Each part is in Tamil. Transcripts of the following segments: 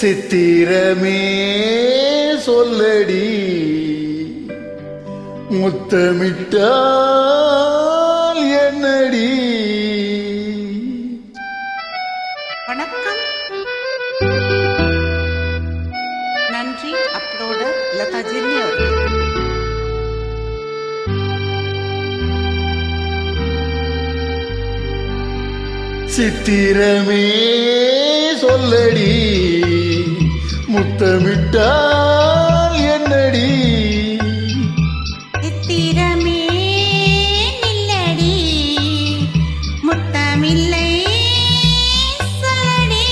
சித்திரமே சொல்லடி முத்தமிட்டால் என்னடி. வணக்கம். நன்றி. அப்லோடர் லதா ஜென்னி அவர்கள். சித்திரமே சொல்லடி முத்தமிட்டால் என்னடி. சித்திரமே நில்லடி முத்தமில்லை சொல்லடி.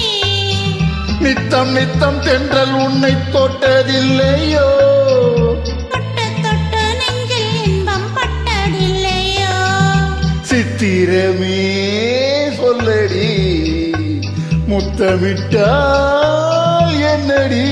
நித்தம் நித்தம் தென்றல் உன்னை தொட்டதில்லையோ, தொட்டு தொட்டு நெஞ்சில் இன்பம் பட்டதில்லையோ. சித்திரமே சொல்லடி முத்தமிட்டால் என்னடி.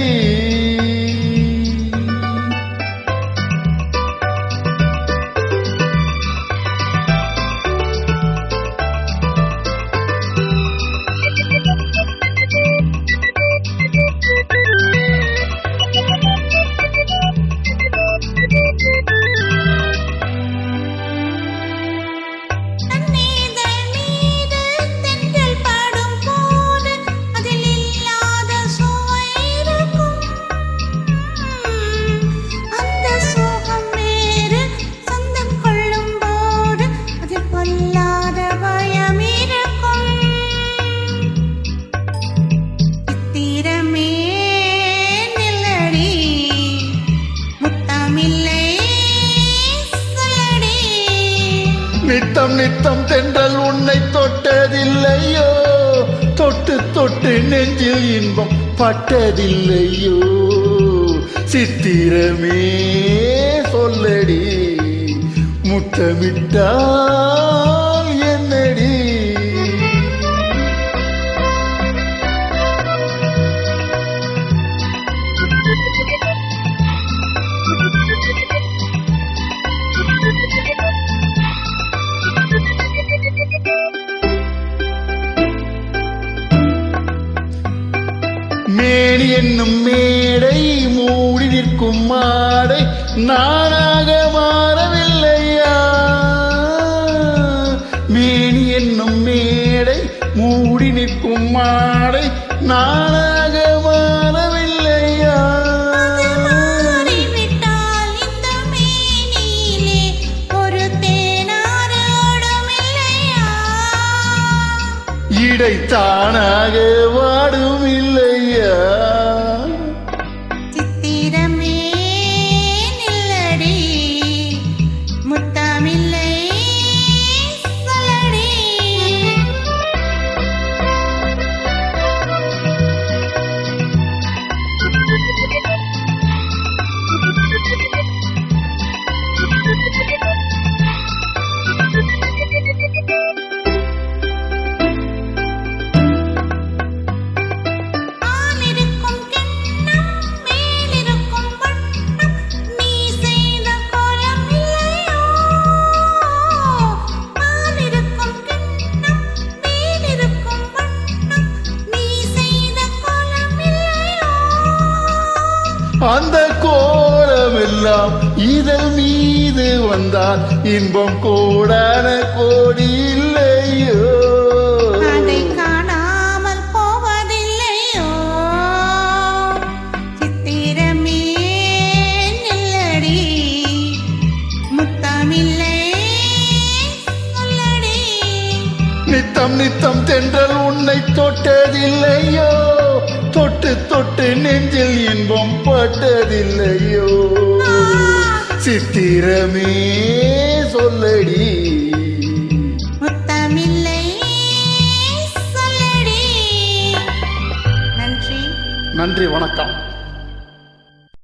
நித்தம் நித்தம் தென்றல் உன்னை தொட்டதில்லையோ, தொட்டு தொட்டு நெஞ்சில் இன்பம் பட்டதில்லையோ. சித்திரமே சொல்லடி முத்தமிட்டால் என்னடி. மேனி என்னும் மேடை மூடி நிற்கும் மாடை நானாக மாறவில்லையா. மேனி என்னும் மேடை மூடி நிற்கும் மாடை நானாக மாறவில்லையா. இடை தானாக வாடும் இல்லையா. சித்திரமே நில்லடி முத்தமில்லை சொல்லடி. அந்த கோலமெல்லாம் இதழ் மீது வந்தால் இன்பம் கோடான கோடி இல்லையோ. அதை காணாமல் போவதில்லையோ. சித்திரமே நில்லடி முத்தமில்லை சொல்லடி. நித்தம் நித்தம் தென்றல் உன்னை தொட்டதில்லையோ, தொட்டு தொட்டு நெஞ்சில் இன்பம் பட்டதில்லையோ. சித்திரமே சொல்லடி முத்தமில்லை சொல்லடி. நன்றி. நன்றி, வணக்கம்.